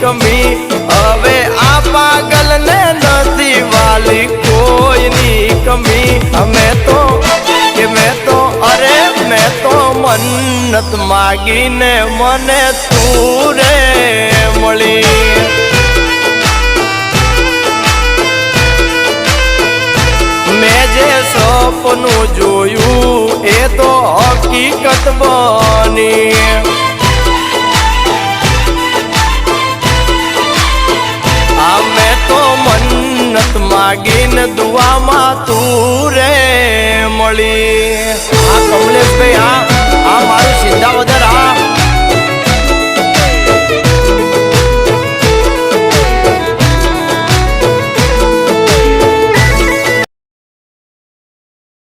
કમી હવે આ પાગલ ને નથી વાલી કોઈની કમી મેં તો અરે મેં તો મન્નત માગીને મને તું રે મળી મેં જે સપનું જોયું એ તો હકીકત બની આ મેં તો મન્નત માગીને દુઆમાં તું રે મળી આ કમલેશભાઈ